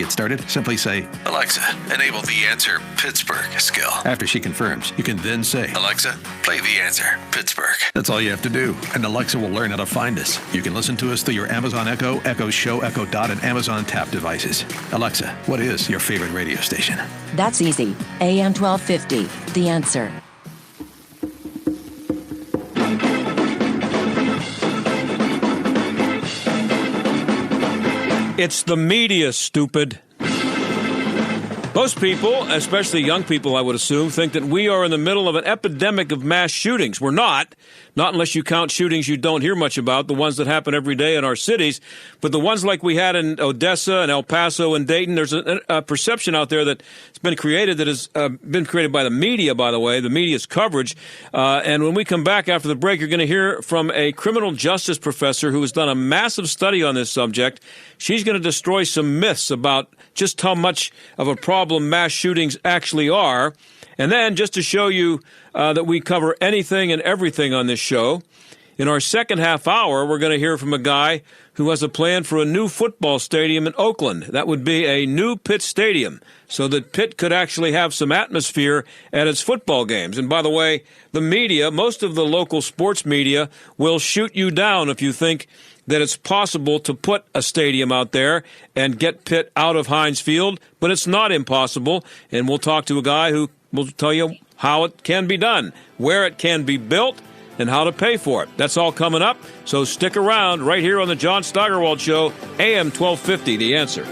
get started, simply say, Alexa, enable The Answer Pittsburgh skill. After she confirms, you can then say, Alexa, play The Answer Pittsburgh. That's all you have to do, and Alexa will learn how to find us. You can listen to us through your Amazon Echo, Echo Show, Echo Dot, and Amazon Tap devices. Alexa, what is your favorite radio station? That's easy. AM 1250, The Answer. It's the media, stupid. Most people, especially young people, I would assume, think that we are in the middle of an epidemic of mass shootings. We're not unless you count shootings you don't hear much about, the ones that happen every day in our cities. But the ones like we had in Odessa and El Paso and Dayton, there's a perception out there that's been created that has been created by the media, by the way, the media's coverage. And when we come back after the break, you're going to hear from a criminal justice professor who has done a massive study on this subject. She's going to destroy some myths about just how much of a problem mass shootings actually are. And then, just to show you that we cover anything and everything on this show, in our second half hour, we're going to hear from a guy who has a plan for a new football stadium in Oakland. That would be a new Pitt stadium, so that Pitt could actually have some atmosphere at its football games. And by the way, the media, most of the local sports media, will shoot you down if you think that it's possible to put a stadium out there and get Pitt out of Heinz Field, but it's not impossible. And we'll talk to a guy who will tell you how it can be done, where it can be built, and how to pay for it. That's all coming up, so stick around right here on the John Steigerwald Show, AM 1250, The Answer.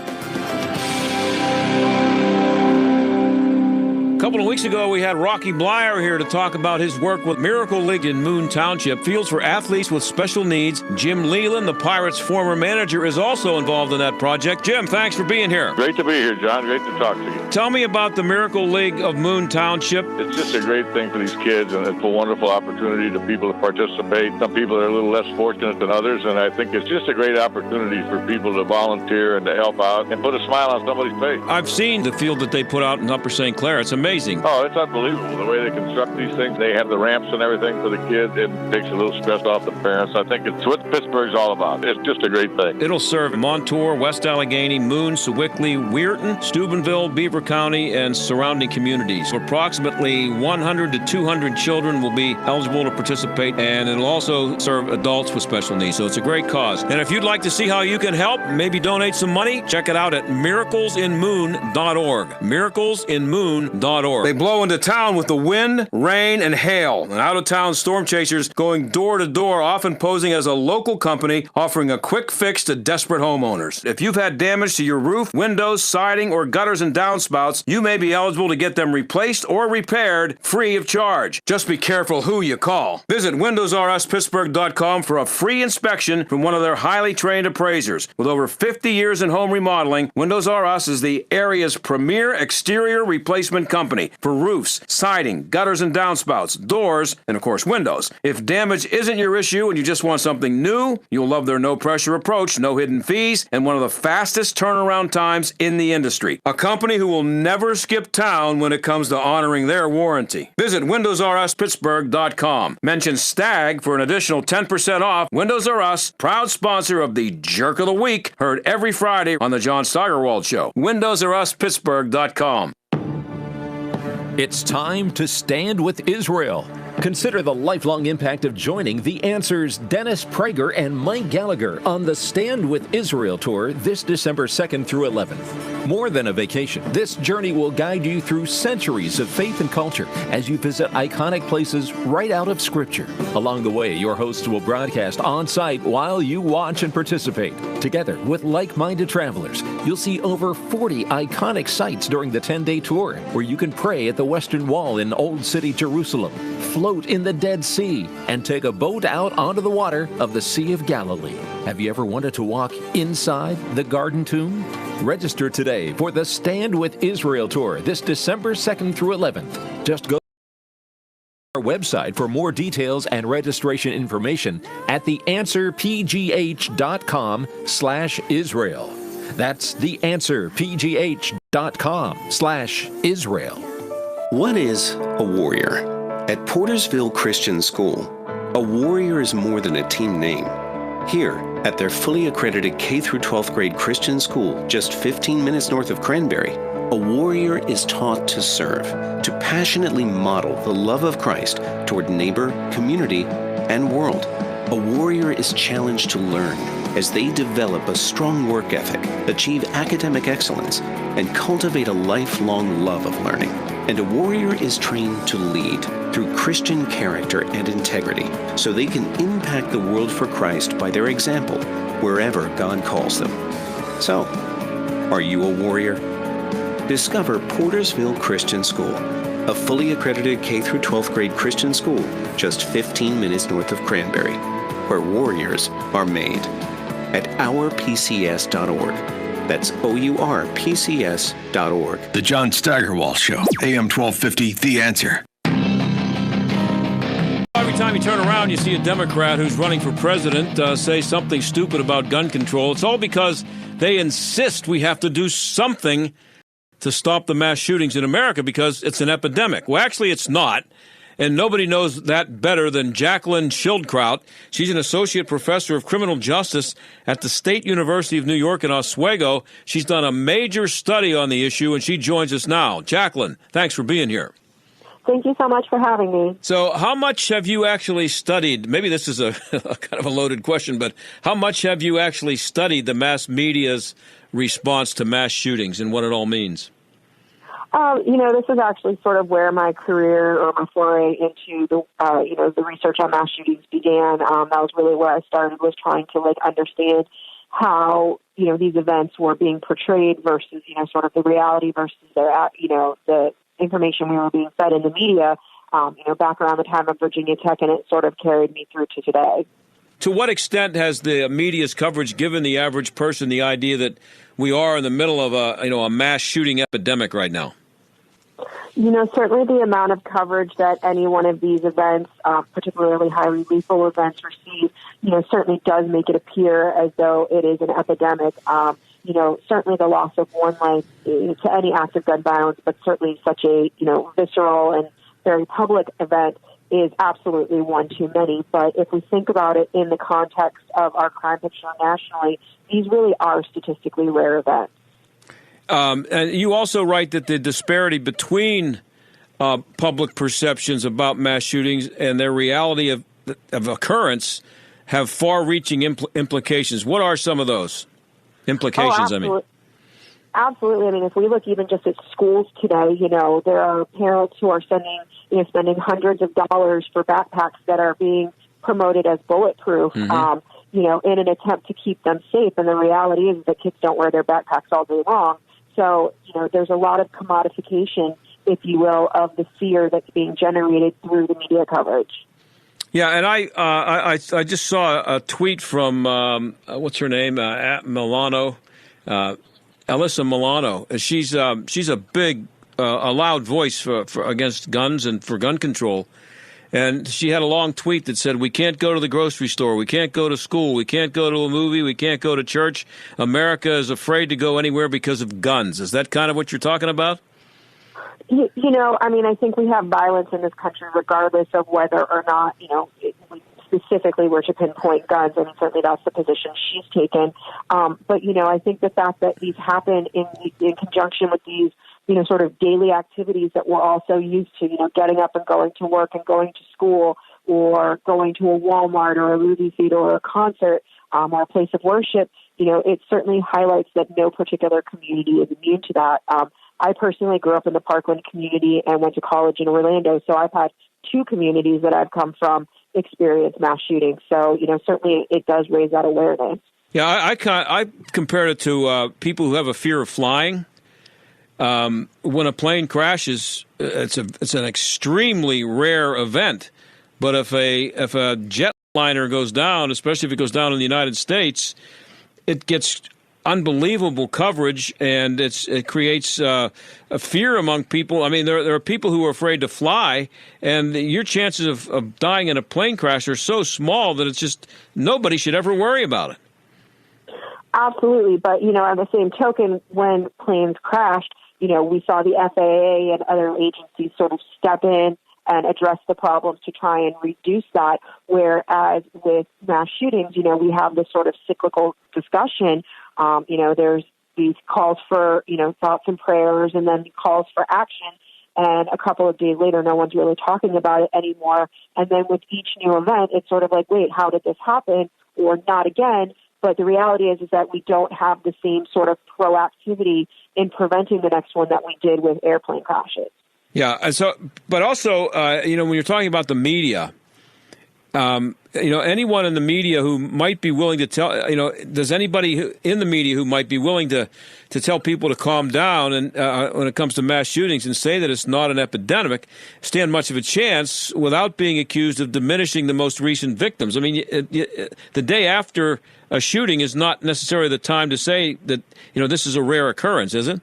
A couple of weeks ago, we had Rocky Blyer here to talk about his work with Miracle League in Moon Township, Fields for Athletes with Special Needs. Jim Leland, the Pirates' former manager, is also involved in that project. Jim, thanks for being here. Great to be here, John. Great to talk to you. Tell me about the Miracle League of Moon Township. It's just a great thing for these kids, and it's a wonderful opportunity to people to participate. Some people are a little less fortunate than others, and I think it's just a great opportunity for people to volunteer and to help out and put a smile on somebody's face. I've seen the field that they put out in Upper St. Clair. It's amazing. Oh, it's unbelievable the way they construct these things. They have the ramps and everything for the kids. It takes a little stress off the parents. I think it's what Pittsburgh's all about. It's just a great thing. It'll serve Montour, West Allegheny, Moon, Sewickley, Weirton, Steubenville, Beaver County, and surrounding communities. Approximately 100 to 200 children will be eligible to participate, and it'll also serve adults with special needs. So it's a great cause. And if you'd like to see how you can help, maybe donate some money, check it out at miraclesinmoon.org. Miraclesinmoon.org. They blow into town with the wind, rain, and hail. And out-of-town storm chasers going door to door, often posing as a local company offering a quick fix to desperate homeowners. If you've had damage to your roof, windows, siding, or gutters and downspouts, you may be eligible to get them replaced or repaired free of charge. Just be careful who you call. Visit WindowsRUsPittsburgh.com for a free inspection from one of their highly trained appraisers. With over 50 years in home remodeling, Windows R Us is the area's premier exterior replacement company for roofs, siding, gutters and downspouts, doors, and of course windows. If damage isn't your issue and you just want something new, you'll love their no-pressure approach, no hidden fees, and one of the fastest turnaround times in the industry. A company who will never skip town when it comes to honoring their warranty. Visit WindowsRUsPittsburgh.com. Mention STAG for an additional 10% off. Windows R Us, proud sponsor of the Jerk of the Week, heard every Friday on the John Steigerwald Show. WindowsRUsPittsburgh.com. It's time to stand with Israel. Consider the lifelong impact of joining The Answer's Dennis Prager and Mike Gallagher on the Stand with Israel tour this December 2nd through 11th. More than a vacation, this journey will guide you through centuries of faith and culture as you visit iconic places right out of Scripture. Along the way, your hosts will broadcast on-site while you watch and participate. Together with like-minded travelers, you'll see over 40 iconic sites during the 10-day tour, where you can pray at the Western Wall in Old City, Jerusalem, float in the Dead Sea, and take a boat out onto the water of the Sea of Galilee. Have you ever wanted to walk inside the Garden Tomb? Register today for the Stand with Israel tour this December 2nd through 11th. Just go to our website for more details and registration information at theanswerpgh.com/Israel. That's theanswerpgh.com/Israel. What is a warrior? At Portersville Christian School, a warrior is more than a team name. Here, At their fully accredited K through 12th grade Christian school, just 15 minutes north of Cranberry, a warrior is taught to serve, to passionately model the love of Christ toward neighbor, community, and world. A warrior is challenged to learn as they develop a strong work ethic, achieve academic excellence, and cultivate a lifelong love of learning. And a warrior is trained to lead through Christian character and integrity so they can impact the world for Christ by their example wherever God calls them. So, are you a warrior? Discover Portersville Christian School, a fully accredited K through 12th grade Christian school just 15 minutes north of Cranberry, where warriors are made. At ourpcs.org. That's OURPCS.org. The John Steigerwald Show, AM 1250, The Answer. Every time you turn around, you see a Democrat who's running for president say something stupid about gun control. It's all because they insist we have to do something to stop the mass shootings in America because it's an epidemic. Well, actually, it's not. And nobody knows that better than Jaclyn Schildkraut. She's an associate professor of criminal justice at the State University of New York in Oswego. She's done a major study on the issue, and she joins us now. Jaclyn, thanks for being here. Thank you so much for having me. So how much have you actually studied? Maybe this is a kind of a loaded question, but how much have you actually studied the mass media's response to mass shootings and what it all means? This is actually sort of where my career or my foray into the research on mass shootings began. That was really where I started, was trying to understand how, these events were being portrayed versus, sort of the reality versus the information we were being fed in the media, back around the time of Virginia Tech, and it sort of carried me through to today. To what extent has the media's coverage given the average person the idea that we are in the middle of a mass shooting epidemic right now? Certainly the amount of coverage that any one of these events, particularly highly lethal events, receive, certainly does make it appear as though it is an epidemic. Certainly the loss of one life to any act of gun violence, but certainly such a, visceral and very public event is absolutely one too many. But if we think about it in the context of our crime picture nationally, these really are statistically rare events. And you also write that the disparity between public perceptions about mass shootings and their reality of occurrence have far-reaching implications. What are some of those implications? Absolutely. If we look even just at schools today, there are parents who are spending hundreds of dollars for backpacks that are being promoted as bulletproof, in an attempt to keep them safe. And the reality is that kids don't wear their backpacks all day long. So, there's a lot of commodification, if you will, of the fear that's being generated through the media coverage. Yeah, and I just saw a tweet from, what's her name, Milano, Alyssa Milano. She's a big, a loud voice for against guns and for gun control. And she had a long tweet that said, we can't go to the grocery store, we can't go to school, we can't go to a movie, we can't go to church. America is afraid to go anywhere because of guns. Is that kind of what you're talking about? I think we have violence in this country regardless of whether or not, we specifically were to pinpoint guns. Certainly that's the position she's taken. But I think the fact that these happen in conjunction with these, sort of daily activities that we're also used to, getting up and going to work and going to school or going to a Walmart or a movie theater or a concert or a place of worship, it certainly highlights that no particular community is immune to that. I personally grew up in the Parkland community and went to college in Orlando, so I've had two communities that I've come from experience mass shootings. So, certainly it does raise that awareness. Yeah, I compared it to people who have a fear of flying. When a plane crashes, it's an extremely rare event. But if a jetliner goes down, especially if it goes down in the United States, it gets unbelievable coverage, and it creates a fear among people. There are people who are afraid to fly, and your chances of dying in a plane crash are so small that it's just nobody should ever worry about it. Absolutely. But, on the same token, when planes crashed, we saw the FAA and other agencies sort of step in and address the problems to try and reduce that. Whereas with mass shootings, we have this sort of cyclical discussion. There's these calls for, thoughts and prayers, and then calls for action. And a couple of days later, no one's really talking about it anymore. And then with each new event, it's sort of like, wait, how did this happen? Or not again. But the reality is that we don't have the same sort of proactivity in preventing the next one that we did with airplane crashes. Yeah. And so, but also, when you're talking about the media, anyone in the media who might be willing to tell, does anybody in the media who might be willing to tell people to calm down and when it comes to mass shootings and say that it's not an epidemic, stand much of a chance without being accused of diminishing the most recent victims? I mean, the day after a shooting is not necessarily the time to say that, this is a rare occurrence, is it?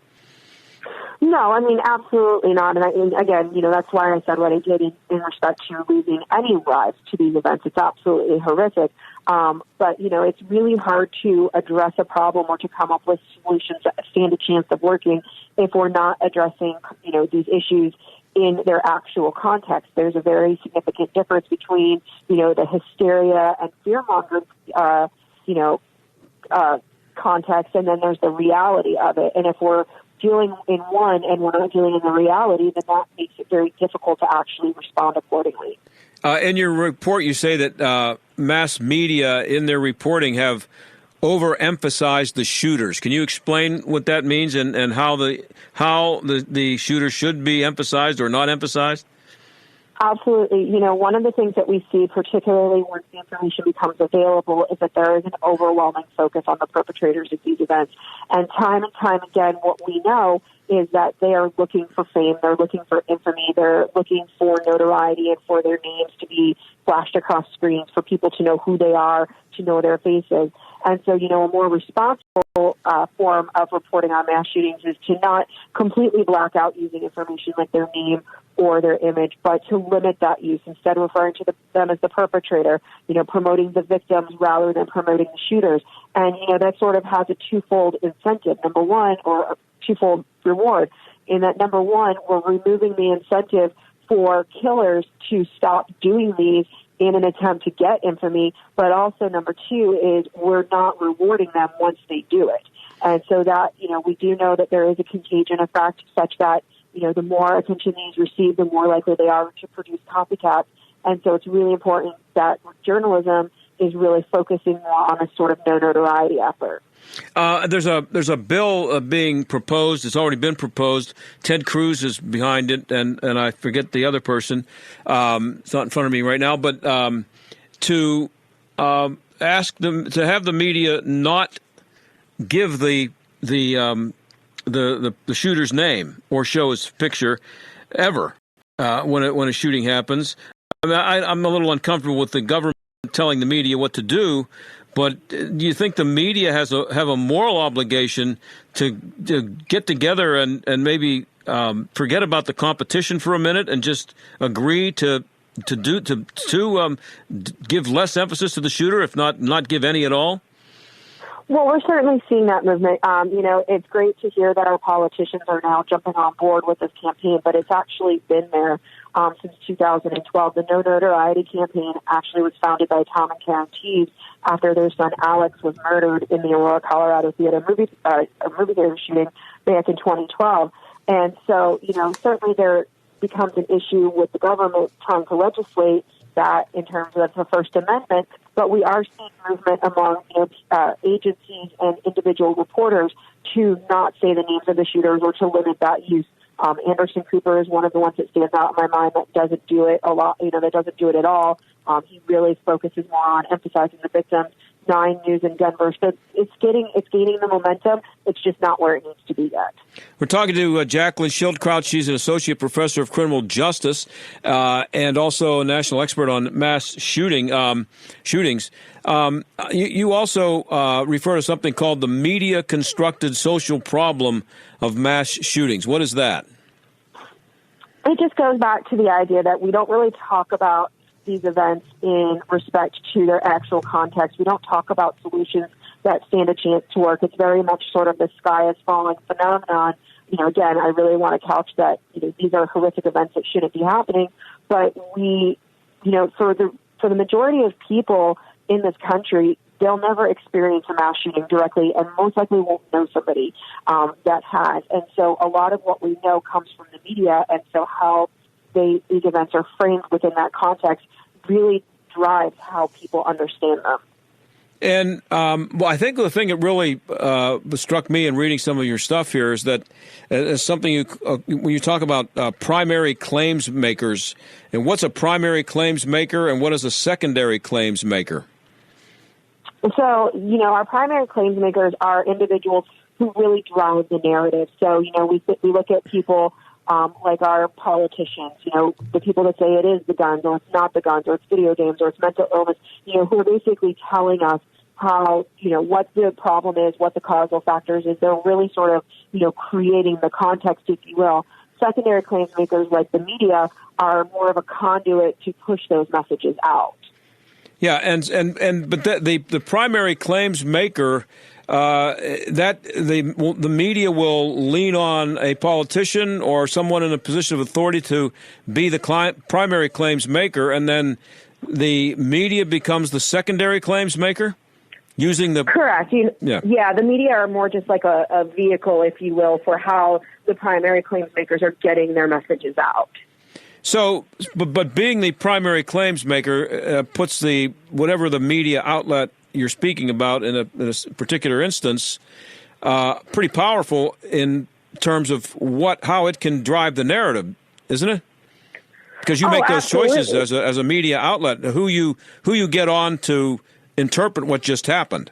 No, I mean, absolutely not. And again, that's why I said what I did in respect to losing any lives to these events. It's absolutely horrific. But, it's really hard to address a problem or to come up with solutions that stand a chance of working if we're not addressing, these issues in their actual context. There's a very significant difference between, the hysteria and fear-mongering, context, and then there's the reality of it. And if we're dealing in one and we're not dealing in the reality, then that makes it very difficult to actually respond accordingly. In your report, you say that mass media in their reporting have overemphasized the shooters. Can you explain what that means and how the shooter should be emphasized or not emphasized? Absolutely. One of the things that we see, particularly when the information becomes available, is that there is an overwhelming focus on the perpetrators of these events. And time again, what we know is that they are looking for fame, they're looking for infamy, they're looking for notoriety and for their names to be flashed across screens, for people to know who they are, to know their faces. And so, a more responsible form of reporting on mass shootings is to not completely black out using information like their name or their image, but to limit that use, instead referring to them as the perpetrator, promoting the victims rather than promoting the shooters. And, that sort of has a twofold incentive. Number one, or a twofold reward, in that number one, we're removing the incentive for killers to stop doing these in an attempt to get infamy, but also number two is we're not rewarding them once they do it. And so that, we do know that there is a contagion effect such that, the more attention these receive, the more likely they are to produce copycats. And so it's really important that journalism is really focusing more on a sort of no notoriety effort. There's a bill being proposed. It's already been proposed. Ted Cruz is behind it, and I forget the other person. It's not in front of me right now, but to ask them to have the media not give the shooter's name or show his picture ever when a shooting happens. I mean, I'm a little uncomfortable with the government telling the media what to do. But do you think the media have a moral obligation to get together and maybe forget about the competition for a minute and just agree to give less emphasis to the shooter, if not give any at all? Well, we're certainly seeing that movement. It's great to hear that our politicians are now jumping on board with this campaign, but it's actually been there since 2012. The No Notoriety campaign actually was founded by Tom and Karen Teague after their son Alex was murdered in the Aurora, Colorado theater movie theater shooting back in 2012. And so, certainly there becomes an issue with the government trying to legislate that in terms of the First Amendment, but we are seeing movement among agencies and individual reporters to not say the names of the shooters or to limit that use. Anderson Cooper is one of the ones that stands out in my mind that doesn't do it a lot, that doesn't do it at all. He really focuses more on emphasizing the victims. 9 News in Denver. So it's gaining the momentum. It's just not where it needs to be yet. We're talking to Jaclyn Schildkraut. She's an associate professor of criminal justice and also a national expert on mass shootings. You also refer to something called the media-constructed social problem of mass shootings. What is that? It just goes back to the idea that we don't really talk about these events in respect to their actual context. We don't talk about solutions that stand a chance to work. It's very much sort of the sky is falling phenomenon again, I really want to couch that, these are horrific events that shouldn't be happening. But for the majority of people in this country, they'll never experience a mass shooting directly, and most likely won't know somebody that has. And so a lot of what we know comes from the media, and so how these events are framed within that context really drives how people understand them. And I think the thing that really struck me in reading some of your stuff here is that something when you talk about primary claims makers, and what's a primary claims maker and what is a secondary claims maker? So, our primary claims makers are individuals who really drive the narrative. So, we look at people like our politicians, the people that say it is the guns or it's not the guns or it's video games or it's mental illness, who are basically telling us how, what the problem is, what the causal factors is. They're really sort of, creating the context, if you will. Secondary claims makers like the media are more of a conduit to push those messages out. Yeah, but the primary claims maker, that the media will lean on a politician or someone in a position of authority to be the primary claims maker, and then the media becomes the secondary claims maker, using the... Correct. Yeah, the media are more just like a vehicle, if you will, for how the primary claims makers are getting their messages out. So, but being the primary claims maker puts whatever the media outlet you're speaking about in a particular instance, pretty powerful in terms of how it can drive the narrative, isn't it? Because you make those choices as a media outlet, who you get on to interpret what just happened.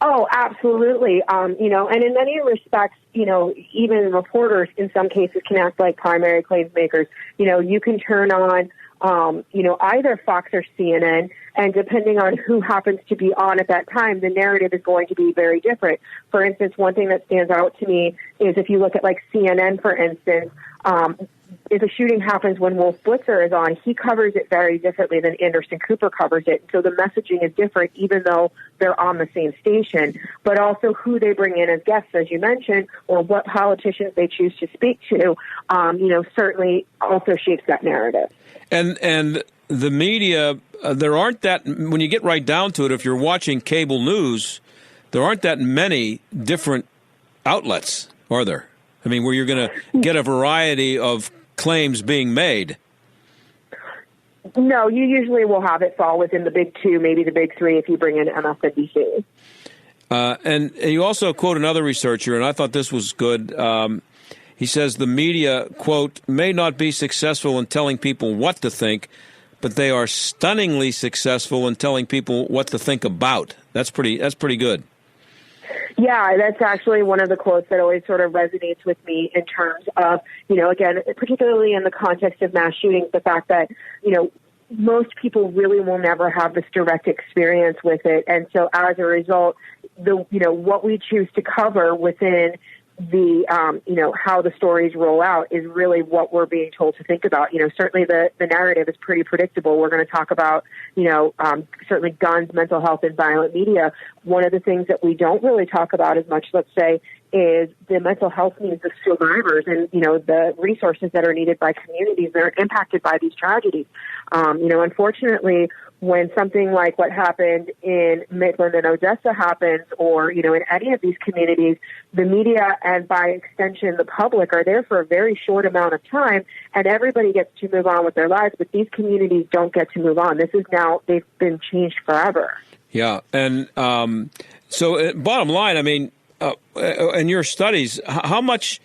Oh, absolutely. And in many respects, even reporters in some cases can act like primary claims makers. You can turn on, either Fox or CNN, and depending on who happens to be on at that time, the narrative is going to be very different. For instance, one thing that stands out to me is if you look at like CNN, for instance, if a shooting happens when Wolf Blitzer is on, he covers it very differently than Anderson Cooper covers it. So the messaging is different, even though they're on the same station. But also who they bring in as guests, as you mentioned, or what politicians they choose to speak to, certainly also shapes that narrative. And the media, there aren't that, when you get right down to it, if you're watching cable news, there aren't that many different outlets, are there? I mean, where you're going to get a variety of claims being made. No, you usually will have it fall within the big two, maybe the big three if you bring in MSNBC. And you also quote another researcher, and I thought this was good. He says the media, quote, may not be successful in telling people what to think, but they are stunningly successful in telling people what to think about. That's pretty good. Yeah, that's actually one of the quotes that always sort of resonates with me in terms of, again, particularly in the context of mass shootings, the fact that, most people really will never have this direct experience with it. And so as a result, what we choose to cover within the, how the stories roll out is really what we're being told to think about. Certainly the narrative is pretty predictable. We're going to talk about, certainly guns, mental health, and violent media. One of the things that we don't really talk about as much, let's say, is the mental health needs of survivors and, the resources that are needed by communities that are impacted by these tragedies. Unfortunately, when something like what happened in Midland and Odessa happens, or, in any of these communities, the media and by extension the public are there for a very short amount of time, and everybody gets to move on with their lives, but these communities don't get to move on. They've been changed forever. Yeah, and so bottom line, I mean, in your studies, how much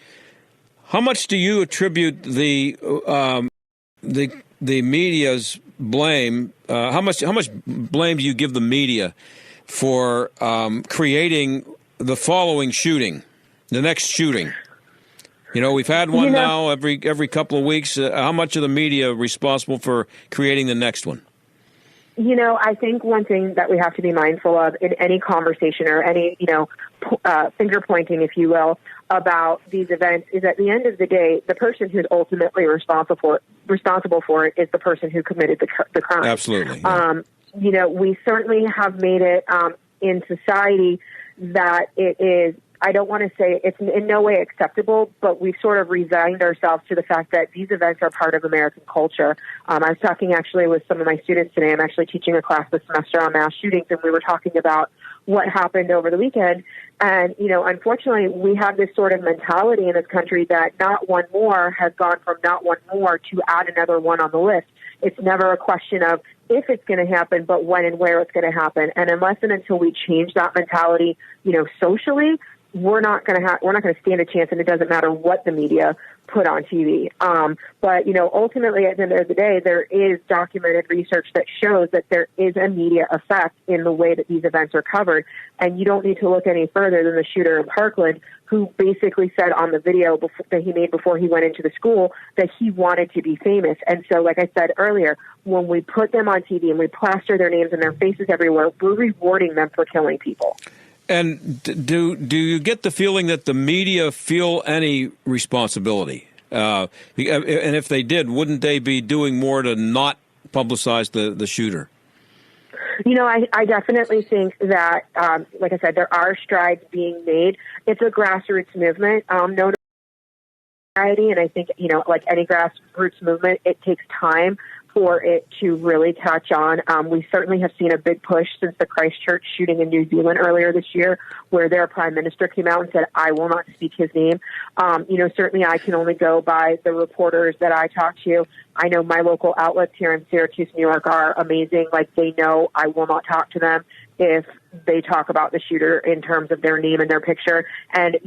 do you attribute the media's blame? How much blame do you give the media for creating the following shooting, the next shooting? We've had one now every couple of weeks. How much of the media responsible for creating the next one? I think one thing that we have to be mindful of in any conversation or any, finger pointing, if you will, about these events is at the end of the day, the person who's ultimately responsible for it is the person who committed the crime. Absolutely. Yeah. We certainly have made it in society that it is I don't want to say it's in no way acceptable, but we've sort of resigned ourselves to the fact that these events are part of American culture. I was talking actually with some of my students today. I'm actually teaching a class this semester on mass shootings, and we were talking about what happened over the weekend. And, unfortunately, we have this sort of mentality in this country that not one more has gone from not one more to add another one on the list. It's never a question of if it's going to happen, but when and where it's going to happen. And unless and until we change that mentality, socially, we're not going to stand a chance, and it doesn't matter what the media put on TV. But ultimately, at the end of the day, there is documented research that shows that there is a media effect in the way that these events are covered. And you don't need to look any further than the shooter in Parkland, who basically said on the video that he made before he went into the school that he wanted to be famous. And so, like I said earlier, when we put them on TV and we plaster their names and their faces everywhere, we're rewarding them for killing people. And do you get the feeling that the media feel any responsibility? And if they did, wouldn't they be doing more to not publicize the shooter? I definitely think that, like I said, there are strides being made. It's a grassroots movement. No society, and I think, like any grassroots movement, it takes time for it to really touch on. We certainly have seen a big push since the Christchurch shooting in New Zealand earlier this year, where their prime minister came out and said, I will not speak his name. Certainly I can only go by the reporters that I talk to. I know my local outlets here in Syracuse, New York are amazing. Like, they know I will not talk to them if they talk about the shooter in terms of their name and their picture. And,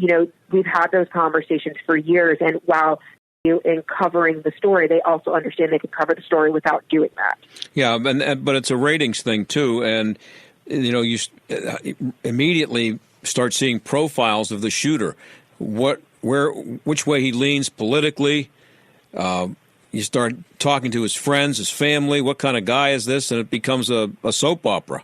we've had those conversations for years. And while in covering the story, they also understand they can cover the story without doing that. Yeah, but it's a ratings thing too, and you immediately start seeing profiles of the shooter, which way he leans politically. You start talking to his friends, his family. What kind of guy is this? And it becomes a soap opera.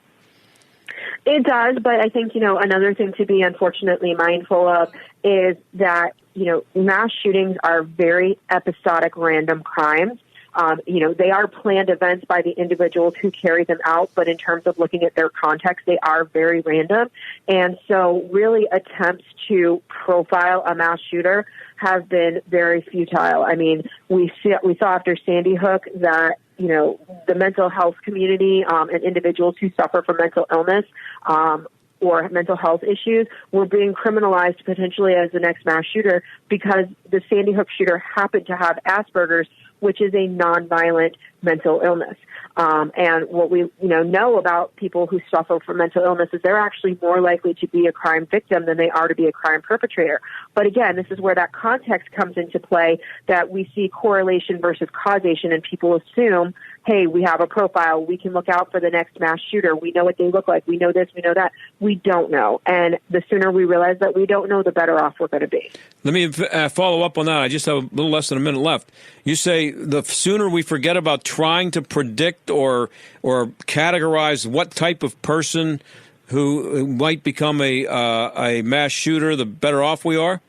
It does, but I think, another thing to be unfortunately mindful of is that, mass shootings are very episodic random crimes. They are planned events by the individuals who carry them out, but in terms of looking at their context, they are very random. And so really attempts to profile a mass shooter have been very futile. I mean, we saw after Sandy Hook that, the mental health community and individuals who suffer from mental illness or mental health issues were being criminalized potentially as the next mass shooter because the Sandy Hook shooter happened to have Asperger's, which is a nonviolent mental illness. And what we know about people who suffer from mental illness is they're actually more likely to be a crime victim than they are to be a crime perpetrator. But again, this is where that context comes into play, that we see correlation versus causation, and people assume, hey, we have a profile, we can look out for the next mass shooter, we know what they look like, we know this, we know that. We don't know. And the sooner we realize that we don't know, the better off we're going to be. Let me follow up on that. I just have a little less than a minute left. You say the sooner we forget about trying to predict or categorize what type of person who might become a mass shooter, the better off we are?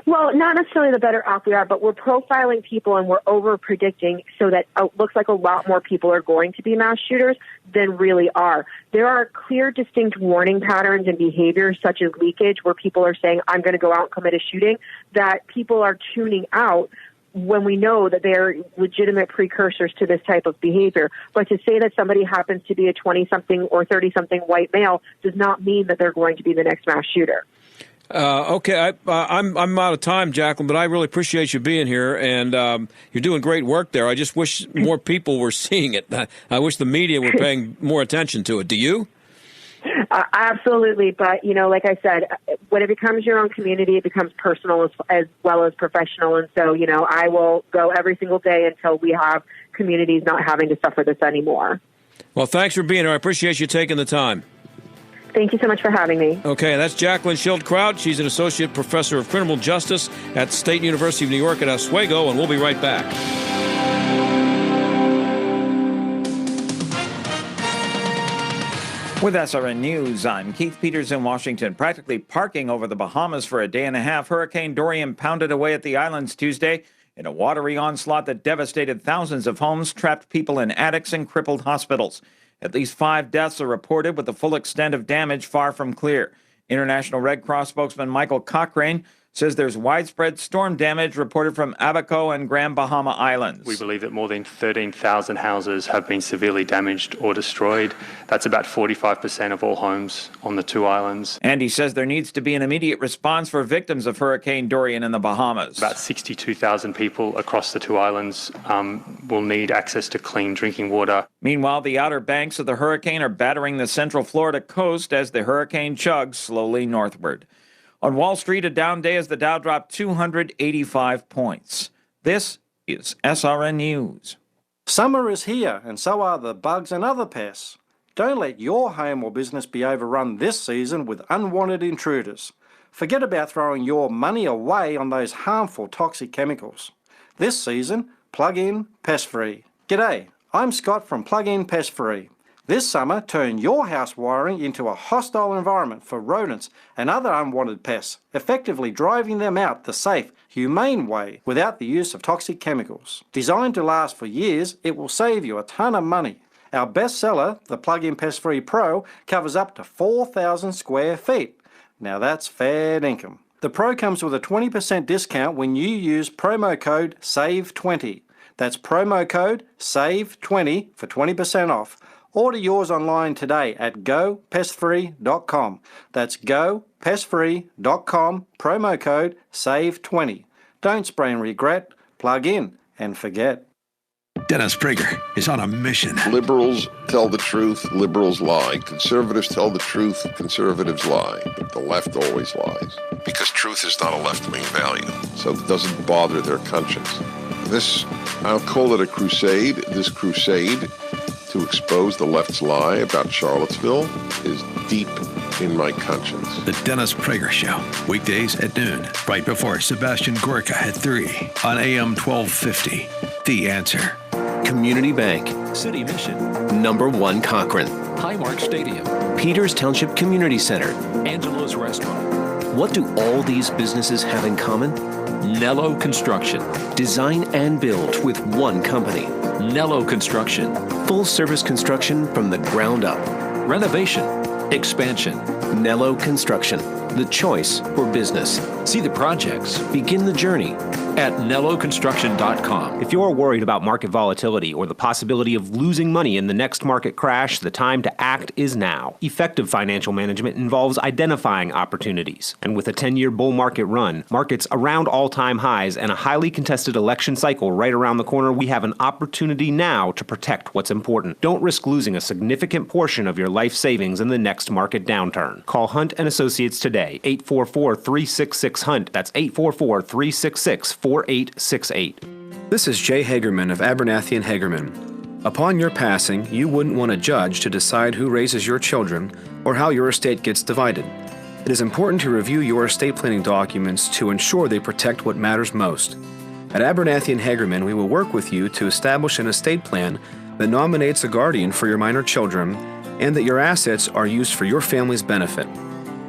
Well, not necessarily the better off we are, but we're profiling people and we're over-predicting so that it looks like a lot more people are going to be mass shooters than really are. There are clear, distinct warning patterns and behaviors such as leakage where people are saying, I'm going to go out and commit a shooting, that people are tuning out when we know that they're legitimate precursors to this type of behavior. But to say that somebody happens to be a 20-something or 30-something white male does not mean that they're going to be the next mass shooter. Okay, I'm out of time, Jaclyn, but I really appreciate you being here, and you're doing great work there. I just wish more people were seeing it. I wish the media were paying more attention to it. Do you? Absolutely. But, like I said, when it becomes your own community, it becomes personal as well as professional. And so, I will go every single day until we have communities not having to suffer this anymore. Well, thanks for being here. I appreciate you taking the time. Thank you so much for having me. Okay, that's Jaclyn Schildkraut. She's an associate professor of criminal justice at State University of New York at Oswego, and we'll be right back. With SRN News, I'm Keith Peters in Washington. Practically parking over the Bahamas for a day and a half, Hurricane Dorian pounded away at the islands Tuesday in a watery onslaught that devastated thousands of homes, trapped people in attics, and crippled hospitals. At least 5 deaths are reported, with the full extent of damage far from clear. International Red Cross spokesman Michael Cochrane says there's widespread storm damage reported from Abaco and Grand Bahama Islands. We believe that more than 13,000 houses have been severely damaged or destroyed. That's about 45% of all homes on the two islands. And he says there needs to be an immediate response for victims of Hurricane Dorian in the Bahamas. About 62,000 people across the two islands will need access to clean drinking water. Meanwhile, the outer banks of the hurricane are battering the central Florida coast as the hurricane chugs slowly northward. On Wall Street, a down day as the Dow dropped 285 points. This is SRN News. Summer is here, and so are the bugs and other pests. Don't let your home or business be overrun this season with unwanted intruders. Forget about throwing your money away on those harmful toxic chemicals. This season, plug in Pest Free. G'day, I'm Scott from Plug In Pest Free. This summer, turn your house wiring into a hostile environment for rodents and other unwanted pests, effectively driving them out the safe, humane way without the use of toxic chemicals. Designed to last for years, it will save you a ton of money. Our best seller, the Plug-in Pest Free Pro, covers up to 4,000 square feet. Now that's fair income. The Pro comes with a 20% discount when you use promo code SAVE20. That's promo code SAVE20 for 20% off. Order yours online today at gopestfree.com. That's gopestfree.com, promo code SAVE20. Don't spray and regret, plug in and forget. Dennis Prager is on a mission. Liberals tell the truth, liberals lie. Conservatives tell the truth, conservatives lie. But the left always lies. Because truth is not a left-wing value, so it doesn't bother their conscience. I'll call it a crusade. This crusade to expose the left's lie about Charlottesville is deep in my conscience. The Dennis Prager Show, weekdays at noon, right before Sebastian Gorka at 3 on AM 1250. The Answer. Community Bank, City Mission, Number 1 Cochrane, Highmark Stadium, Peters Township Community Center. Angelo's Restaurant. What do all these businesses have in common? Nello Construction. Design and build with one company. Nello Construction. Full service construction from the ground up. Renovation. Expansion. Nello Construction. The choice for business. See the projects. Begin the journey at nelloconstruction.com. If you're worried about market volatility or the possibility of losing money in the next market crash, the time to act is now. Effective financial management involves identifying opportunities. And with a 10-year bull market run, markets around all-time highs, and a highly contested election cycle right around the corner, we have an opportunity now to protect what's important. Don't risk losing a significant portion of your life savings in the next market downturn. Call Hunt & Associates today, 844-366-HUNT. That's 844-366-4868. This is Jay Hagerman of Abernathy & Hagerman. Upon your passing, you wouldn't want a judge to decide who raises your children or how your estate gets divided. It is important to review your estate planning documents to ensure they protect what matters most. At Abernathy & Hagerman, we will work with you to establish an estate plan that nominates a guardian for your minor children and that your assets are used for your family's benefit.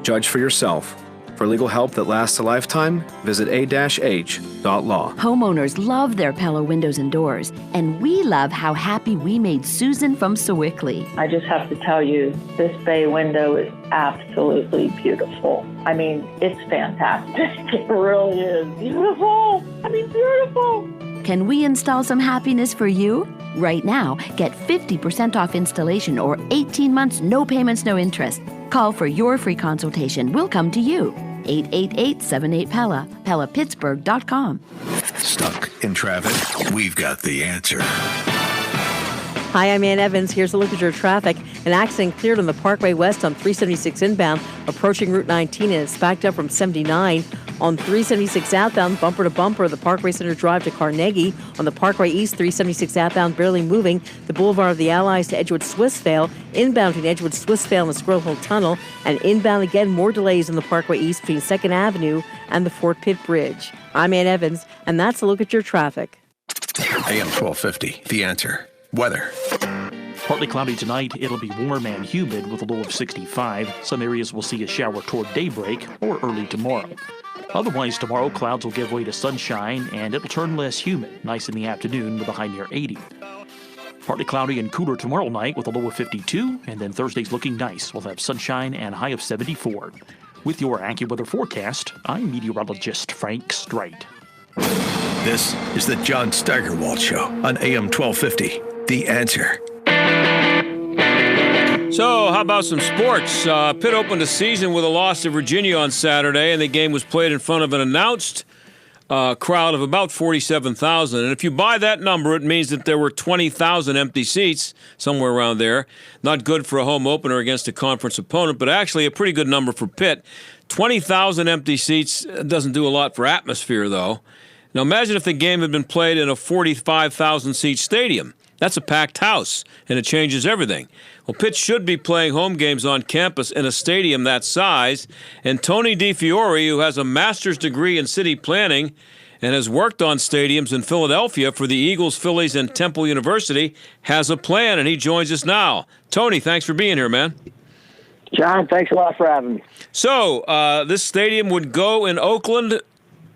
Judge for yourself. For legal help that lasts a lifetime, visit a-h.law. Homeowners love their Pella windows and doors, and we love how happy we made Susan from Sewickley. I just have to tell you, this bay window is absolutely beautiful. I mean, it's fantastic. It really is beautiful. I mean, beautiful. Can we install some happiness for you? Right now, get 50% off installation or 18 months, no payments, no interest. Call for your free consultation. We'll come to you. 888-78-PELLA, PellaPittsburgh.com. Stuck in traffic? We've got the answer. Hi, I'm Ann Evans. Here's a look at your traffic. An accident cleared on the Parkway West on 376 inbound, approaching Route 19, and it's backed up from 79. On 376 outbound, bumper to bumper, the Parkway Center Drive to Carnegie. On the Parkway East, 376 outbound, barely moving. The Boulevard of the Allies to Edgewood Swissvale. Inbound between Edgewood Swissvale and the Squirrel Hill Tunnel. And inbound again, more delays on the Parkway East between 2nd Avenue and the Fort Pitt Bridge. I'm Ann Evans, and that's a look at your traffic. AM 1250, The Answer. Weather. Partly cloudy tonight. It'll be warm and humid with a low of 65. Some areas will see a shower toward daybreak or early tomorrow. Otherwise, tomorrow, clouds will give way to sunshine, and it'll turn less humid, nice in the afternoon with a high near 80. Partly cloudy and cooler tomorrow night with a low of 52, and then Thursday's looking nice. We'll have sunshine and a high of 74. With your AccuWeather forecast, I'm meteorologist Frank Streit. This is the John Steigerwald Show on AM 1250. The Answer. So, how about some sports? Pitt opened the season with a loss to Virginia on Saturday, and the game was played in front of an announced crowd of about 47,000. And if you buy that number, it means that there were 20,000 empty seats, somewhere around there. Not good for a home opener against a conference opponent, but actually a pretty good number for Pitt. 20,000 empty seats doesn't do a lot for atmosphere, though. Now, imagine if the game had been played in a 45,000-seat stadium. That's a packed house, and it changes everything. Well, Pitt should be playing home games on campus in a stadium that size, and Tony DeFiore, who has a master's degree in city planning and has worked on stadiums in Philadelphia for the Eagles, Phillies, and Temple University, has a plan, and he joins us now. Tony, thanks for being here, man. John, thanks a lot for having me. So, this stadium would go in Oakland.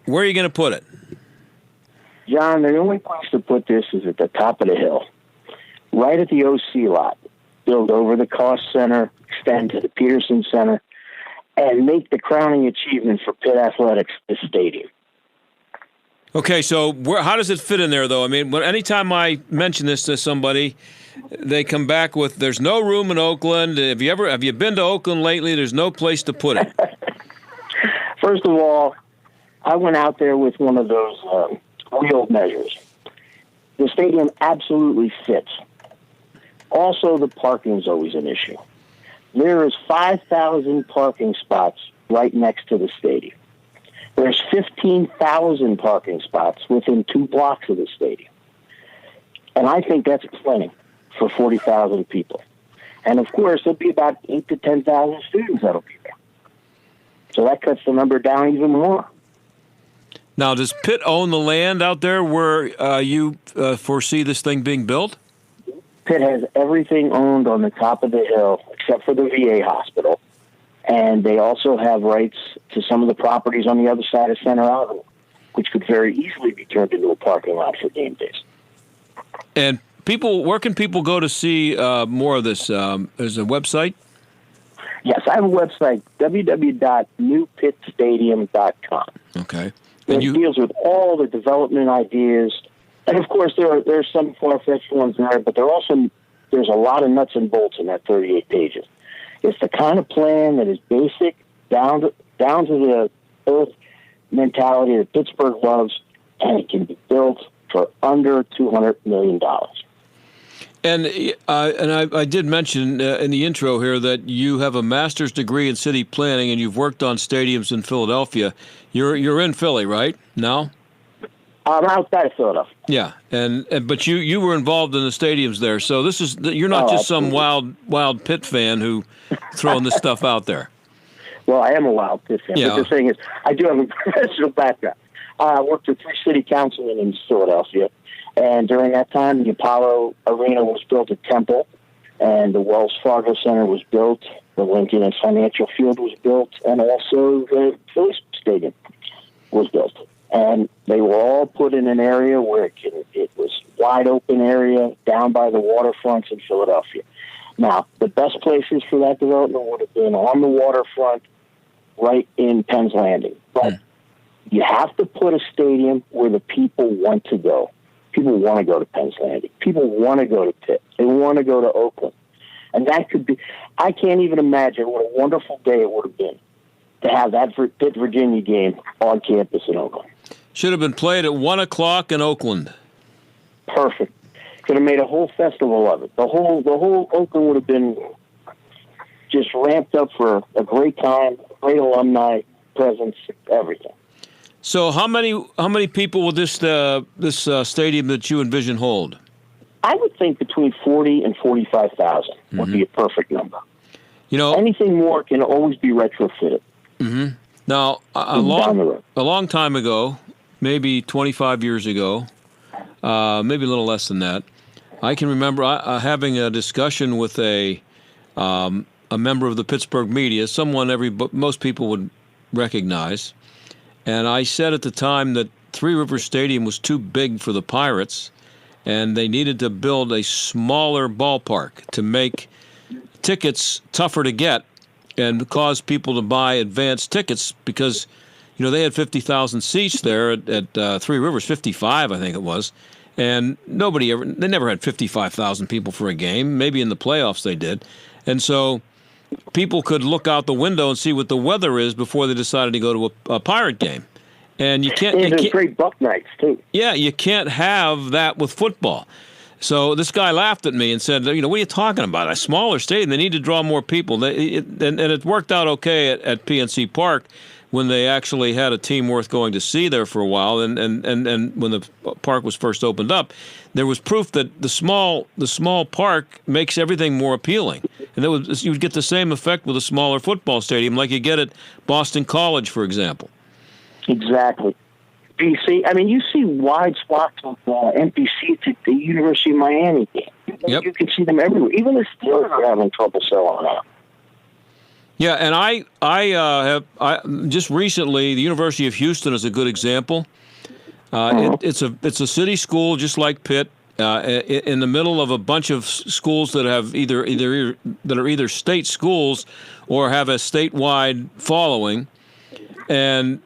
Where are you going to put it? John, the only place to put this is at the top of the hill, right at the OC lot. Build over the Cost Center, extend to the Peterson Center, and make the crowning achievement for Pitt Athletics the stadium. Okay, so how does it fit in there, though? I mean, anytime I mention this to somebody, they come back with, "There's no room in Oakland. Have you been to Oakland lately? There's no place to put it." First of all, I went out there with one of those real measures. The stadium absolutely fits. Also, the parking is always an issue. There is 5,000 parking spots right next to the stadium. There's 15,000 parking spots within 2 blocks of the stadium. And I think that's plenty for 40,000 people. And, of course, there'll be about 8,000 to 10,000 students that'll be there. So that cuts the number down even more. Now, does Pitt own the land out there where you foresee this thing being built? Pitt has everything owned on the top of the hill except for the VA hospital. And they also have rights to some of the properties on the other side of Center Avenue, which could very easily be turned into a parking lot for game days. And where can people go to see more of this? There's a website? Yes, I have a website, www.newpittstadium.com. Okay. It deals with all the development ideas. And, of course, there's some far-fetched ones there, but there's a lot of nuts and bolts in that 38 pages. It's the kind of plan that is basic, down to the earth mentality that Pittsburgh loves, and it can be built for under $200 million. And I did mention in the intro here that you have a master's degree in city planning, and you've worked on stadiums in Philadelphia. You're in Philly, right, now? I'm outside of Philadelphia. Yeah, but you were involved in the stadiums there, so you're not just some wild Pitt fan who throwing this stuff out there. Well, I am a wild Pitt fan, but the thing is, I do have a professional background. I worked for 3 city councilmen in Philadelphia, and during that time, the Apollo Arena was built at Temple, and the Wells Fargo Center was built, the Lincoln and Financial Field was built, and also the Phillies Stadium was built. And they were all put in an area where it was wide open area down by the waterfronts in Philadelphia. Now, the best places for that development would have been on the waterfront right in Penn's Landing. But you have to put a stadium where the people want to go. People want to go to Penn's Landing. People want to go to Pitt. They want to go to Oakland. And that could be, I can't even imagine what a wonderful day it would have been to have that Pitt, Virginia game on campus in Oakland. Should have been played at 1 o'clock in Oakland. Perfect. Could have made a whole festival of it. The whole Oakland would have been just ramped up for a great time, great alumni presence, everything. So how many people will this stadium that you envision hold? I would think between 40 and 45,000 would be a perfect number. You know, anything more can always be retrofitted. Mm-hmm. Now, a long time ago, maybe 25 years ago, maybe a little less than that, I can remember having a discussion with a member of the Pittsburgh media, someone most people would recognize, and I said at the time that Three Rivers Stadium was too big for the Pirates, and they needed to build a smaller ballpark to make tickets tougher to get and caused people to buy advance tickets because, they had 50,000 seats there at Three Rivers, 55, I think it was. And they never had 55,000 people for a game. Maybe in the playoffs they did. And so people could look out the window and see what the weather is before they decided to go to a Pirate game. And you can't. There's great Buck nights too. Yeah, you can't have that with football. So this guy laughed at me and said, what are you talking about? A smaller stadium, they need to draw more people. And it worked out okay at PNC Park when they actually had a team worth going to see there for a while. And when the park was first opened up, there was proof that the small park makes everything more appealing. And you would get the same effect with a smaller football stadium like you get at Boston College, for example. Exactly. You see wide swaths of empty seats at the University of Miami game. Yep. You can see them everywhere. Even the Steelers are having trouble selling out. Yeah, and I just recently, the University of Houston is a good example. It's a city school just like Pitt, in the middle of a bunch of schools that have either state schools or have a statewide following, and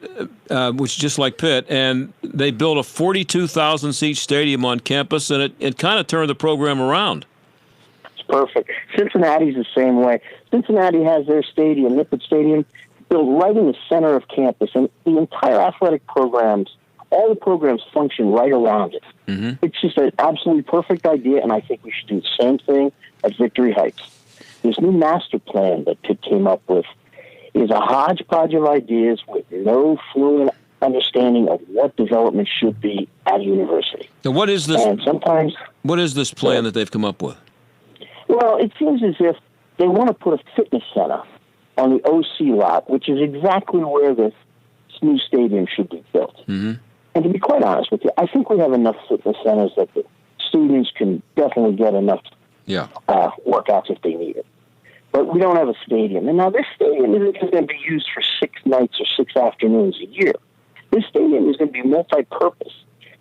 which is just like Pitt. And they built a 42,000 seat stadium on campus, and it kind of turned the program around. Perfect. Cincinnati's the same way. Cincinnati has their stadium, Nippert Stadium, built right in the center of campus, and the entire athletic programs, all the programs function right around it. Mm-hmm. It's just an absolutely perfect idea, and I think we should do the same thing at Victory Heights. This new master plan that Pitt came up with is a hodgepodge of ideas with no fluent understanding of what development should be at a university. Now, what is this? And sometimes, what is this plan that they've come up with? Well, it seems as if they want to put a fitness center on the OC lot, which is exactly where this new stadium should be built. Mm-hmm. And to be quite honest with you, I think we have enough fitness centers that the students can definitely get enough workouts if they need it. But we don't have a stadium. And now this stadium isn't just going to be used for 6 nights or 6 afternoons a year. This stadium is going to be multi-purpose.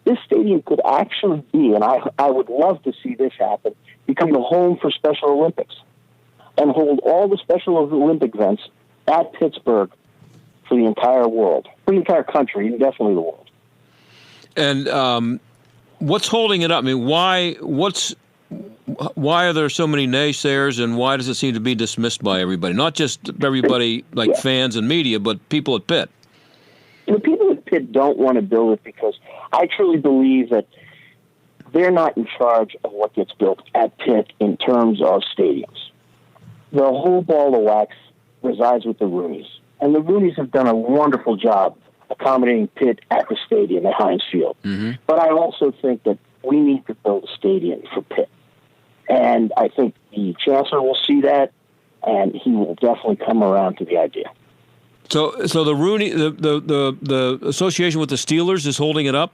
This stadium could actually be, and I would love to see this happen, become the home for Special Olympics and hold all the Special Olympic events at Pittsburgh for the entire world, for the entire country, and definitely the world. And what's holding it up? I mean, why are there so many naysayers, and why does it seem to be dismissed by everybody? Not just everybody like fans and media, but people at Pitt. The people at Pitt don't want to build it because I truly believe that they're not in charge of what gets built at Pitt in terms of stadiums. The whole ball of wax resides with the Rooneys. And the Rooneys have done a wonderful job accommodating Pitt at the stadium at Heinz Field. Mm-hmm. But I also think that we need to build a stadium for Pitt. And I think the chancellor will see that, and he will definitely come around to the idea. So the Rooney, the association with the Steelers is holding it up?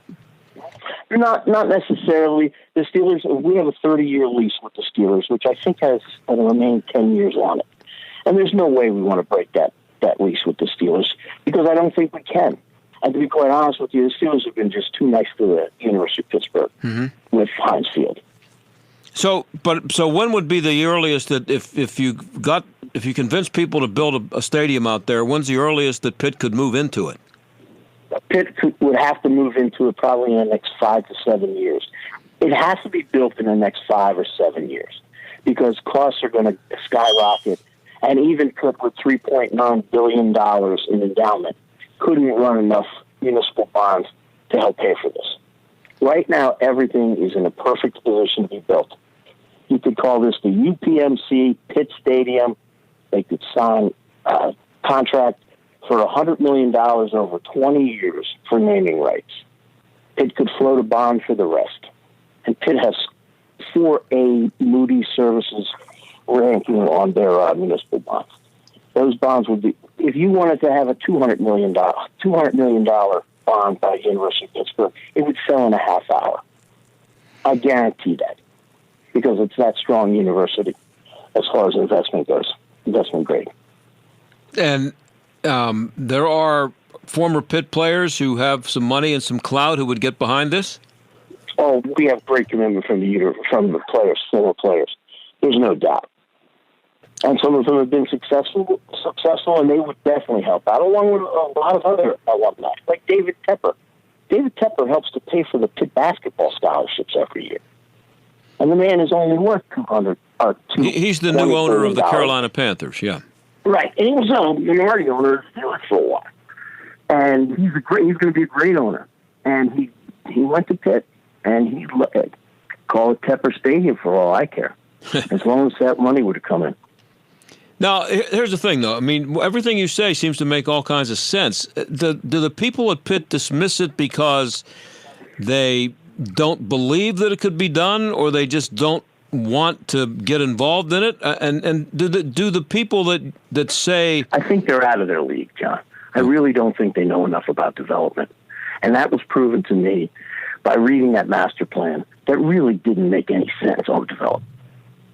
Not necessarily. The Steelers, we have a 30-year lease with the Steelers, which I think has going to remain 10 years on it. And there's no way we want to break that lease with the Steelers because I don't think we can. And to be quite honest with you, the Steelers have been just too nice to the University of Pittsburgh with Heinz Field. So when would be the earliest that if you convince people to build a stadium out there, when's the earliest that Pitt could move into it? Pitt would have to move into it probably in the next 5 to 7 years. It has to be built in the next 5 or 7 years because costs are going to skyrocket. And even Pitt with $3.9 billion in endowment couldn't run enough municipal bonds to help pay for this. Right now, everything is in a perfect position to be built. You could call this the UPMC Pitt Stadium. They could sign a contract for $100 million over 20 years for naming rights. Pitt could float a bond for the rest. And Pitt has 4A Moody's Services ranking on their municipal bonds. Those bonds would be, if you wanted to have a $200 million bond by the University of Pittsburgh, it would sell in a half hour. I guarantee that because it's that strong university as far as investment goes, investment grade. And there are former Pitt players who have some money and some clout who would get behind this? Oh, we have great commitment from the players, former players. There's no doubt. And some of them have been successful, and they would definitely help out, along with a lot of other alumni, like David Tepper. David Tepper helps to pay for the Pitt basketball scholarships every year. And the man is only worth $200. He's the new owner of the Carolina Panthers, yeah. Right, and he was a minority owner of the Steelers for a while. And he's going to be a great owner. And he went to Pitt, and he called it Tepper Stadium for all I care, as long as that money would have come in. Now, here's the thing, though. I mean, everything you say seems to make all kinds of sense. Do the people at Pitt dismiss it because they don't believe that it could be done, or they just don't want to get involved in it? And do the people that say... I think they're out of their league, John. I really don't think they know enough about development. And that was proven to me by reading that master plan that really didn't make any sense on development.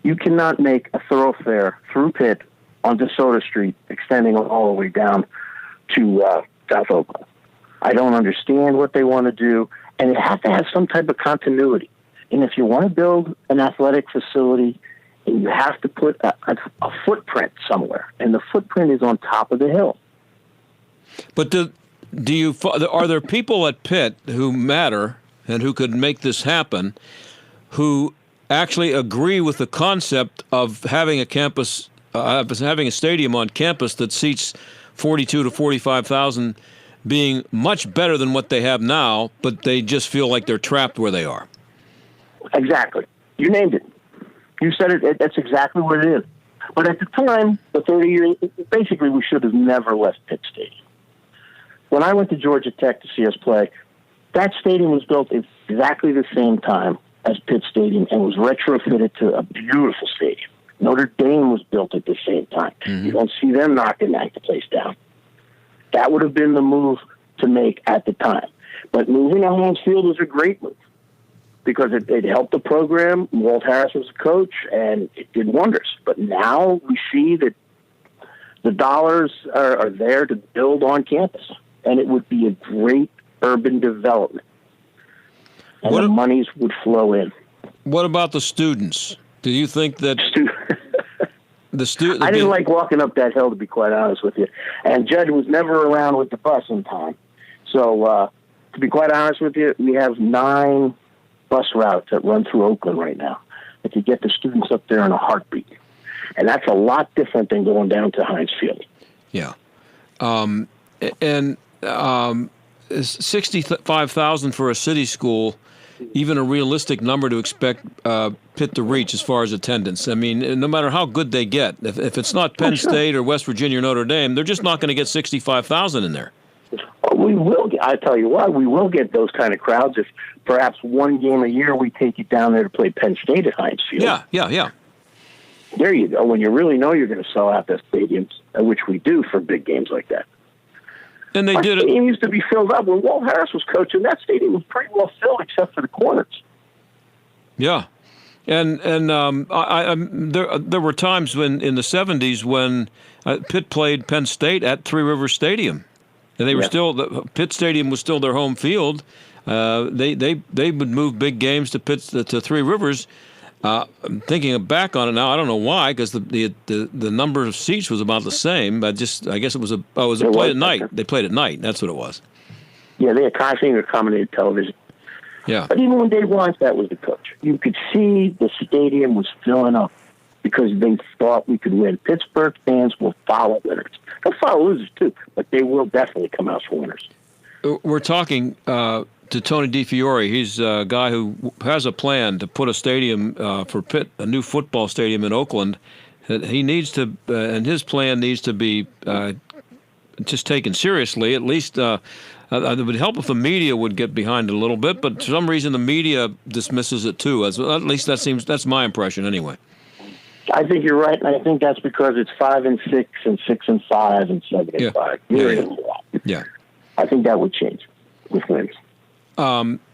You cannot make a thoroughfare through Pitt on DeSoto Street, extending all the way down to South Oakland. I don't understand what they want to do, and it has to have some type of continuity. And if you want to build an athletic facility, and you have to put a footprint somewhere, and the footprint is on top of the hill. But are there people at Pitt who matter and who could make this happen, who actually agree with the concept of having a campus, having a stadium on campus that seats 42 to 45,000, being much better than what they have now, but they just feel like they're trapped where they are? Exactly. You named it. You said it. That's exactly what it is. But at the time, the 30 years, basically we should have never left Pitt Stadium. When I went to Georgia Tech to see us play, that stadium was built at exactly the same time as Pitt Stadium and was retrofitted to a beautiful stadium. Notre Dame was built at the same time. Mm-hmm. You don't see them knocking that place down. That would have been the move to make at the time. But moving to Heinz Field was a great move because it helped the program. Walt Harris was the coach, and it did wonders. But now we see that the dollars are there to build on campus, and it would be a great urban development. And the monies would flow in. What about the students? Do you think that I didn't like walking up that hill, to be quite honest with you. And Judd was never around with the bus in time. So, to be quite honest with you, we have 9 bus routes that run through Oakland right now that could get the students up there in a heartbeat. And that's a lot different than going down to Heinz Field. Yeah. And 65,000 for a city school, even a realistic number to expect Pitt to reach as far as attendance. I mean, no matter how good they get, if it's not Penn State or West Virginia or Notre Dame, they're just not going to get 65,000 in there. We will. I tell you what, we will get those kind of crowds if perhaps one game a year we take you down there to play Penn State at Heinz Field. Yeah. There you go. When you really know you're going to sell out the stadiums, which we do for big games like that. And Our stadium used to be filled up. When Walt Harris was coaching, that stadium was pretty well filled except for the corners. Yeah. And there were times when in the 70s when Pitt played Penn State at Three Rivers Stadium. And they were Pitt Stadium was still their home field. They would move big games to Three Rivers. Thinking back on it now, I don't know why, because the number of seats was about the same. I guess it was played at night. They played at night. That's what it was. Yeah, they had constantly accommodated television. Yeah. But even when Dave Weinstein was the coach, you could see the stadium was filling up because they thought we could win. Pittsburgh fans will follow winners. They'll follow losers too, but they will definitely come out for winners. We're talking to Tony DeFiore. He's a guy who has a plan to put a stadium for Pitt, a new football stadium in Oakland. He needs to, and his plan needs to be just taken seriously. At least it would help if the media would get behind it a little bit, but for some reason the media dismisses it too. At least that's my impression anyway. I think you're right, and I think that's because it's 5-6 and 6-5 and 7-5. Yeah. I think that would change with wins.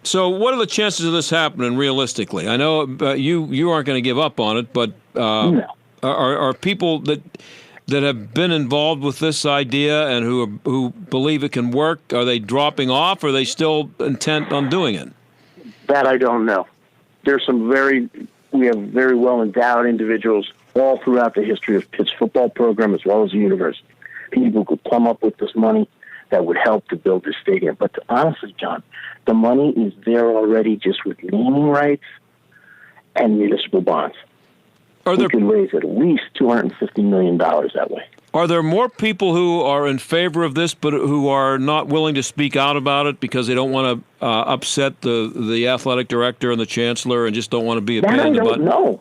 So what are the chances of this happening realistically? I know you aren't going to give up on it, but no. Are people that have been involved with this idea and who believe it can work, are they dropping off, or are they still intent on doing it? That I don't know. There's we have very well endowed individuals all throughout the history of Pitt's football program as well as the university. People could come up with this money that would help to build this stadium. But honestly, John, the money is there already just with naming rights and municipal bonds. We could raise at least $250 million that way. Are there more people who are in favor of this but who are not willing to speak out about it because they don't want to upset the athletic director and the chancellor and just don't want to be a pain in the butt? No,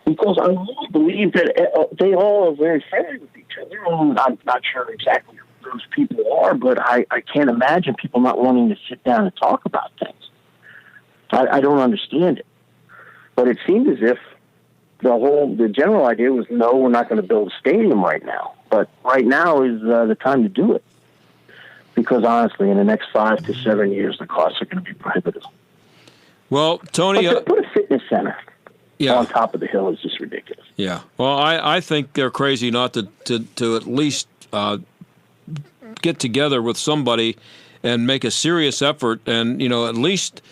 because I really believe that they all are very friendly with each other. I'm not sure exactly who those people are, but I can't imagine people not wanting to sit down and talk about things. I don't understand it. But it seemed as if the general idea was, no, we're not going to build a stadium right now. But right now is the time to do it. Because honestly, in the next 5 to 7 years, the costs are going to be prohibitive. Well, Tony... put a fitness center on top of the hill is just ridiculous. Yeah. Well, I think they're crazy not to at least get together with somebody and make a serious effort and, at least...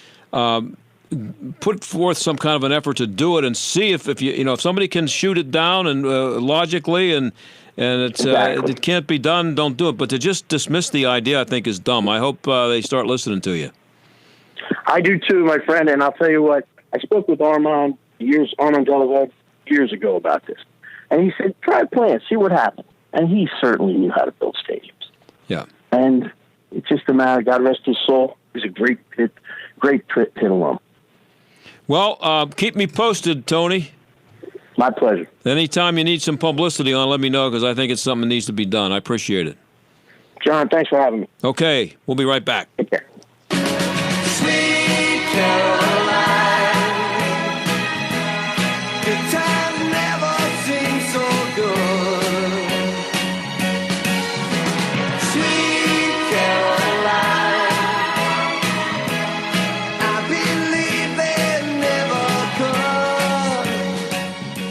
put forth some kind of an effort to do it and see if if somebody can shoot it down and logically and it's it can't be done, don't do it. But to just dismiss the idea, I think, is dumb. I hope they start listening to you. I do too, my friend. And I'll tell you what, I spoke with Armand Delaval years ago about this, and he said, "Try a plan, see what happens." And he certainly knew how to build stadiums. Yeah. And it's just a matter. God rest his soul. He's a great Pitt alum. Well, keep me posted, Tony. My pleasure. Anytime you need some publicity on, let me know, because I think it's something that needs to be done. I appreciate it. John, thanks for having me. Okay, we'll be right back. Take care. Sweet Caroline, good times never seem so good. Sweet Caroline, I believe they never come.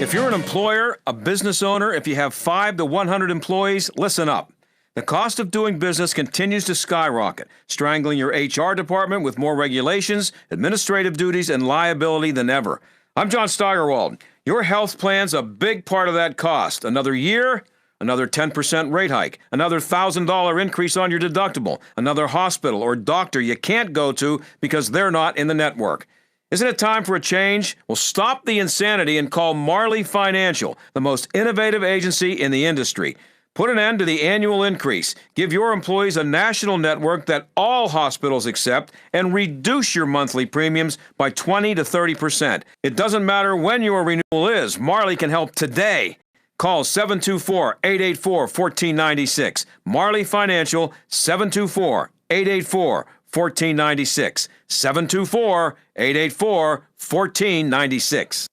If you're an employer, a business owner, if you have 5 to 100 employees, listen up. The cost of doing business continues to skyrocket, strangling your HR department with more regulations, administrative duties, and liability than ever. I'm John Steigerwald. Your health plan's a big part of that cost. Another year, another 10% rate hike, another $1,000 increase on your deductible, another hospital or doctor you can't go to because they're not in the network. Isn't it time for a change? Well, stop the insanity and call Marley Financial, the most innovative agency in the industry. Put an end to the annual increase. Give your employees a national network that all hospitals accept and reduce your monthly premiums by 20 to 30%. It doesn't matter when your renewal is. Marley can help today. Call 724-884-1496. Marley Financial, 724-884-1496. 724-884-1496.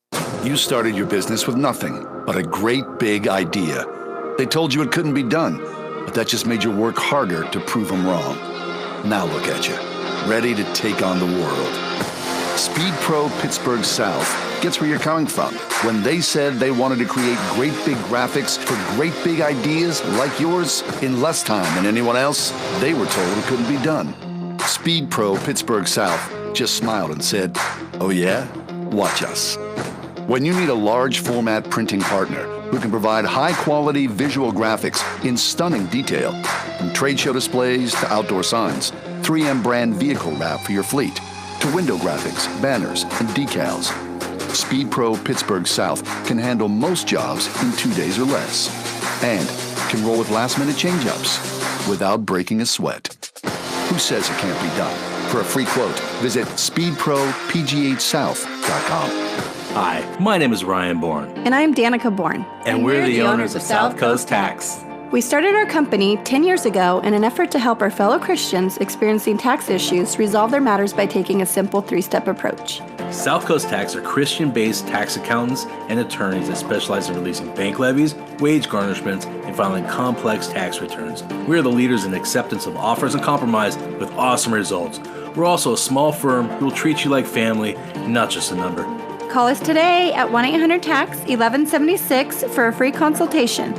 You started your business with nothing but a great big idea. They told you it couldn't be done, but that just made you work harder to prove them wrong. Now look at you, ready to take on the world. Speed Pro Pittsburgh South gets where you're coming from. When they said they wanted to create great big graphics for great big ideas like yours in less time than anyone else, they were told it couldn't be done. Speed Pro Pittsburgh South just smiled and said, "Oh yeah? Watch us." When you need a large format printing partner who can provide high-quality visual graphics in stunning detail, from trade show displays to outdoor signs, 3M brand vehicle wrap for your fleet, to window graphics, banners, and decals, Speed Pro Pittsburgh South can handle most jobs in 2 days or less, and can roll with last-minute change-ups without breaking a sweat. Who says it can't be done? For a free quote, visit speedpropghsouth.com. Hi, my name is Ryan Bourne. And I'm Danica Bourne. And we're the owners of South Coast Tax. We started our company 10 years ago in an effort to help our fellow Christians experiencing tax issues resolve their matters by taking a simple 3-step approach. South Coast Tax are Christian-based tax accountants and attorneys that specialize in releasing bank levies, wage garnishments, and filing complex tax returns. We are the leaders in acceptance of offers and compromise with awesome results. We're also a small firm who will treat you like family, not just a number. Call us today at 1-800-TAX-1176 for a free consultation.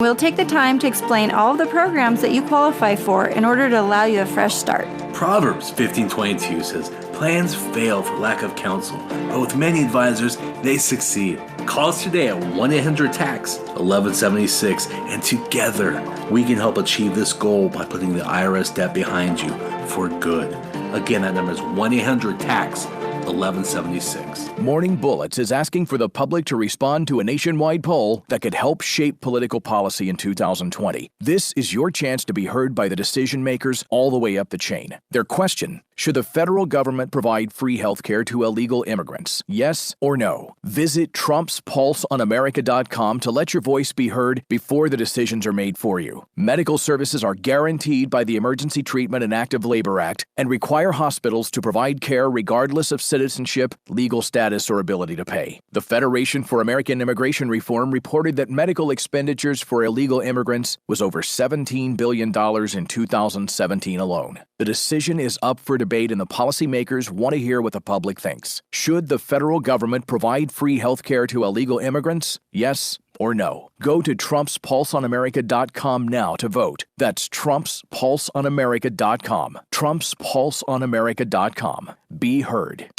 We'll take the time to explain all of the programs that you qualify for in order to allow you a fresh start. Proverbs 15:22 says, plans fail for lack of counsel, but with many advisors, they succeed. Call us today at 1-800-TAX-1176, and together we can help achieve this goal by putting the IRS debt behind you for good. Again, that number is 1-800-TAX-1176. Morning Bullets is asking for the public to respond to a nationwide poll that could help shape political policy in 2020. This is your chance to be heard by the decision makers all the way up the chain. Their question: should the federal government provide free health care to illegal immigrants? Yes or no? Visit TrumpsPulseOnAmerica.com to let your voice be heard before the decisions are made for you. Medical services are guaranteed by the Emergency Treatment and Active Labor Act and require hospitals to provide care regardless of citizenship, legal status, or ability to pay. The Federation for American Immigration Reform reported that medical expenditures for illegal immigrants was over $17 billion in 2017 alone. The decision is up for debate, and the policymakers want to hear what the public thinks. Should the federal government provide free health care to illegal immigrants? Yes or no? Go to TrumpsPulseOnAmerica.com now to vote. That's TrumpsPulseOnAmerica.com. TrumpsPulseOnAmerica.com. Be heard.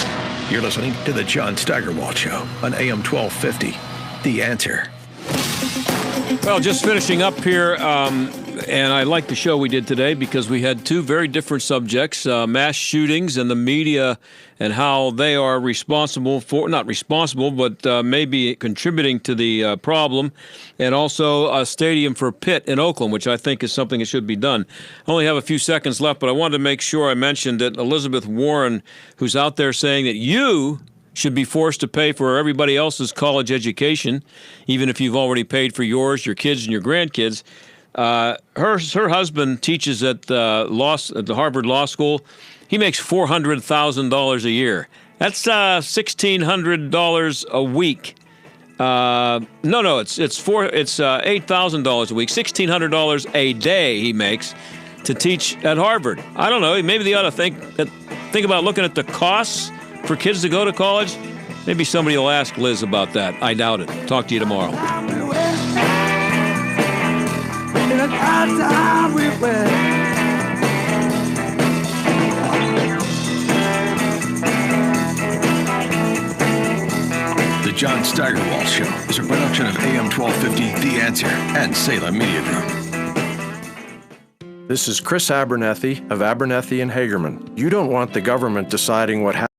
You're listening to The John Steigerwald Show on AM 1250. The Answer. Well, just finishing up here, and I like the show we did today because we had two very different subjects, mass shootings and the media and how they are responsible for, not responsible, but maybe contributing to the problem, and also a stadium for Pitt in Oakland, which I think is something that should be done. I only have a few seconds left, but I wanted to make sure I mentioned that Elizabeth Warren, who's out there saying that you should be forced to pay for everybody else's college education, even if you've already paid for yours, your kids, and your grandkids. Her husband teaches at the Harvard Law School. He makes $400,000 a year. That's $1,600 a week. It's $8,000 a week. $1,600 a day he makes to teach at Harvard. I don't know. Maybe they ought to think about looking at the costs for kids to go to college. Maybe somebody will ask Liz about that. I doubt it. Talk to you tomorrow. The John Steigerwald Show is a production of AM 1250, The Answer, and Salem Media Group. This is Chris Abernethy of Abernethy and Hagerman. You don't want the government deciding what happens